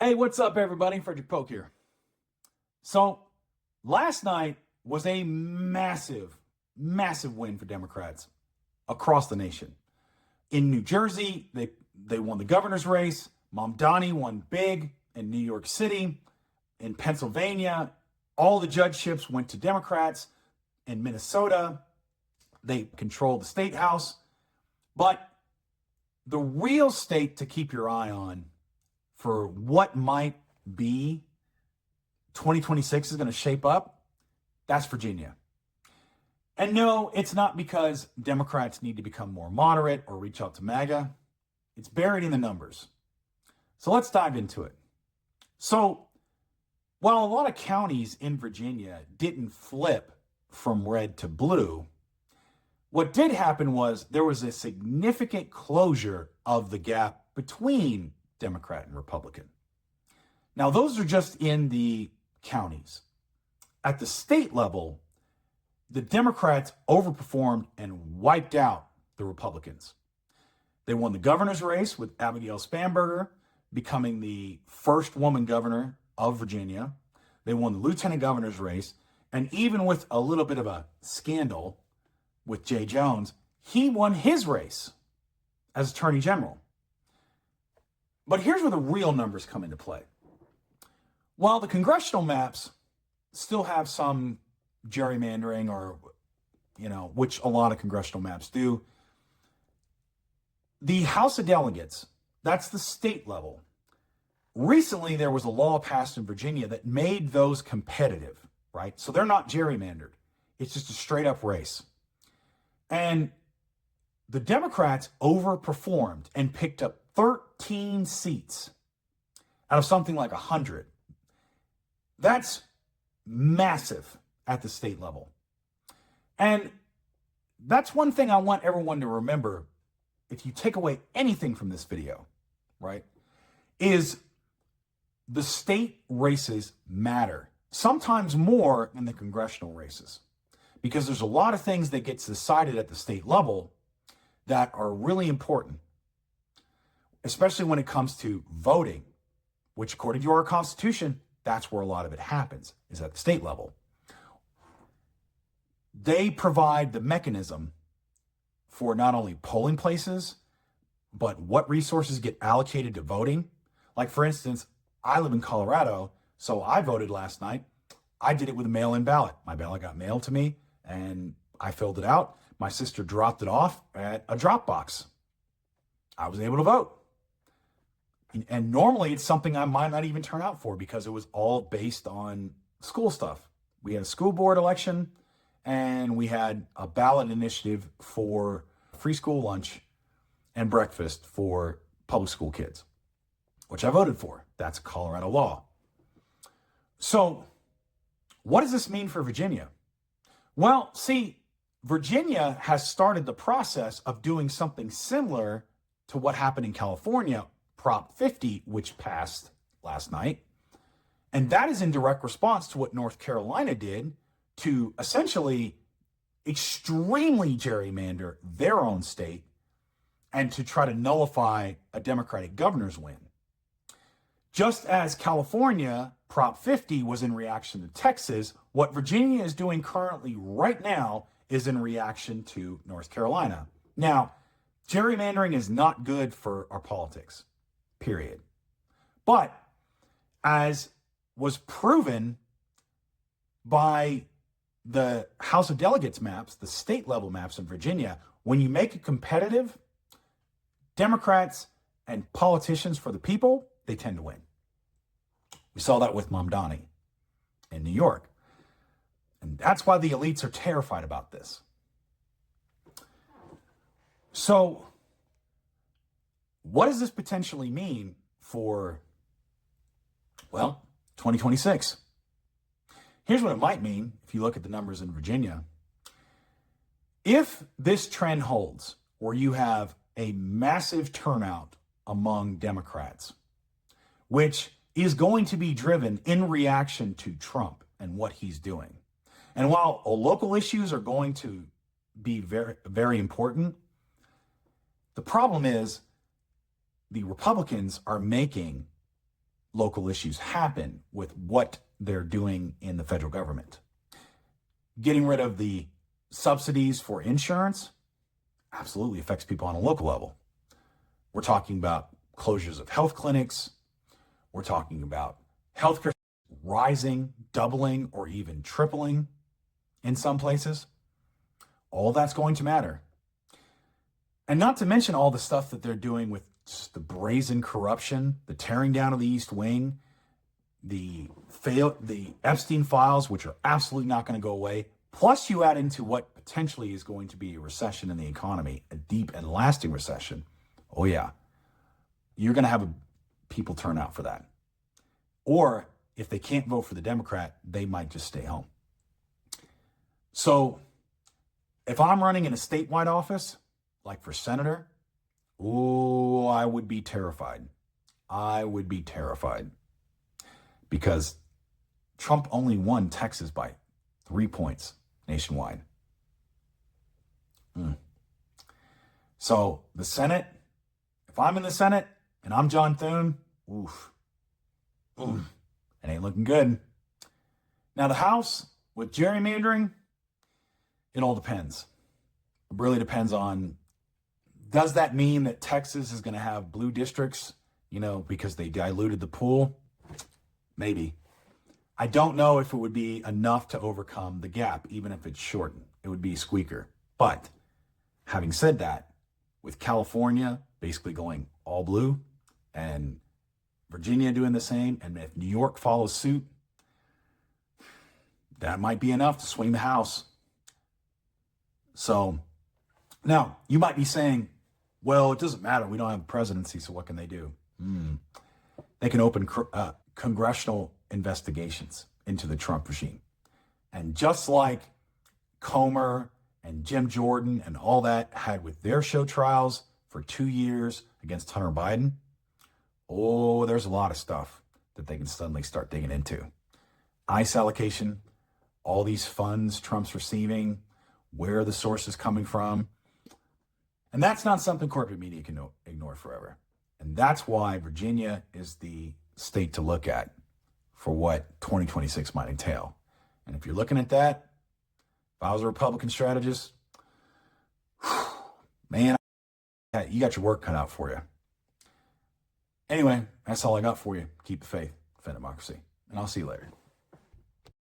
Hey, what's up, everybody? Frederic Poag here. So, last night was a massive, massive win for Democrats across the nation. In New Jersey, they won the governor's race. Mamdani won big in New York City. In Pennsylvania, all the judgeships went to Democrats. In Minnesota, they controlled the state house. But the real state to keep your eye on for what might be 2026 is going to shape up, that's Virginia. And no, it's not because Democrats need to become more moderate or reach out to MAGA. It's buried in the numbers. So let's dive into it. So while a lot of counties in Virginia didn't flip from red to blue, what did happen was there was a significant closure of the gap between Democrat and Republican. Now, those are just in the counties. At the state level, the Democrats overperformed and wiped out the Republicans. They won the governor's race with Abigail Spanberger becoming the first woman governor of Virginia. They won the lieutenant governor's race. And even with a little bit of a scandal with Jay Jones, he won his race as attorney general. But here's where the real numbers come into play. While the congressional maps still have some gerrymandering or, which a lot of congressional maps do, the House of Delegates, that's the state level. Recently, there was a law passed in Virginia that made those competitive, right? So they're not gerrymandered. It's just a straight up race. And the Democrats overperformed and picked up 13 seats out of something like 100. That's massive at the state level. And that's one thing I want everyone to remember if you take away anything from this video, right, is the state races matter, sometimes more than the congressional races, because there's a lot of things that gets decided at the state level that are really important, especially when it comes to voting, which according to our Constitution, that's where a lot of it happens, is at the state level. They provide the mechanism for not only polling places, but what resources get allocated to voting. Like, for instance, I live in Colorado, so I voted last night. I did it with a mail-in ballot. My ballot got mailed to me, and I filled it out. My sister dropped it off at a drop box. I was able to vote. And normally it's something I might not even turn out for because it was all based on school stuff. We had a school board election and we had a ballot initiative for free school lunch and breakfast for public school kids, which I voted for. That's Colorado law. So what does this mean for Virginia? Well, see, Virginia has started the process of doing something similar to what happened in California, Prop 50, which passed last night. And that is in direct response to what North Carolina did to essentially extremely gerrymander their own state and to try to nullify a Democratic governor's win. Just as California, Prop 50, was in reaction to Texas, what Virginia is doing currently right now is in reaction to North Carolina. Now, gerrymandering is not good for our politics, period. But as was proven by the House of Delegates maps, the state level maps in Virginia, when you make it competitive, Democrats and politicians for the people, they tend to win. We saw that with Mamdani in New York. And that's why the elites are terrified about this. So what does this potentially mean for, 2026? Here's what it might mean if you look at the numbers in Virginia. If this trend holds, where you have a massive turnout among Democrats, which is going to be driven in reaction to Trump and what he's doing. And while local issues are going to be very, very important, the problem is the Republicans are making local issues happen with what they're doing in the federal government. Getting rid of the subsidies for insurance absolutely affects people on a local level. We're talking about closures of health clinics. We're talking about healthcare rising, doubling, or even tripling in some places. All that's going to matter. And not to mention all the stuff that they're doing with just the brazen corruption, the tearing down of the East Wing, the Epstein files, which are absolutely not going to go away. Plus, you add into what potentially is going to be a recession in the economy, a deep and lasting recession. Oh, yeah. You're going to have people turn out for that. Or if they can't vote for the Democrat, they might just stay home. So if I'm running in a statewide office, like for senator, oh, I would be terrified. I would be terrified. Because Trump only won Texas by 3 points nationwide. So the Senate, if I'm in the Senate and I'm John Thune, it ain't looking good. Now the House, with gerrymandering, it all depends. It really depends on, does that mean that Texas is going to have blue districts, because they diluted the pool? Maybe. I don't know if it would be enough to overcome the gap, even if it's shortened. It would be a squeaker. But having said that, with California basically going all blue and Virginia doing the same, and if New York follows suit, that might be enough to swing the House. So now you might be saying, well, it doesn't matter. We don't have a presidency, so what can they do? They can open congressional investigations into the Trump regime. And just like Comer and Jim Jordan and all that had with their show trials for 2 years against Hunter Biden, there's a lot of stuff that they can suddenly start digging into. ICE allocation, all these funds Trump's receiving, where are the sources coming from? And that's not something corporate media can ignore forever. And that's why Virginia is the state to look at for what 2026 might entail. And if you're looking at that, if I was a Republican strategist, man, you got your work cut out for you. Anyway, that's all I got for you. Keep the faith, defend democracy, and I'll see you later.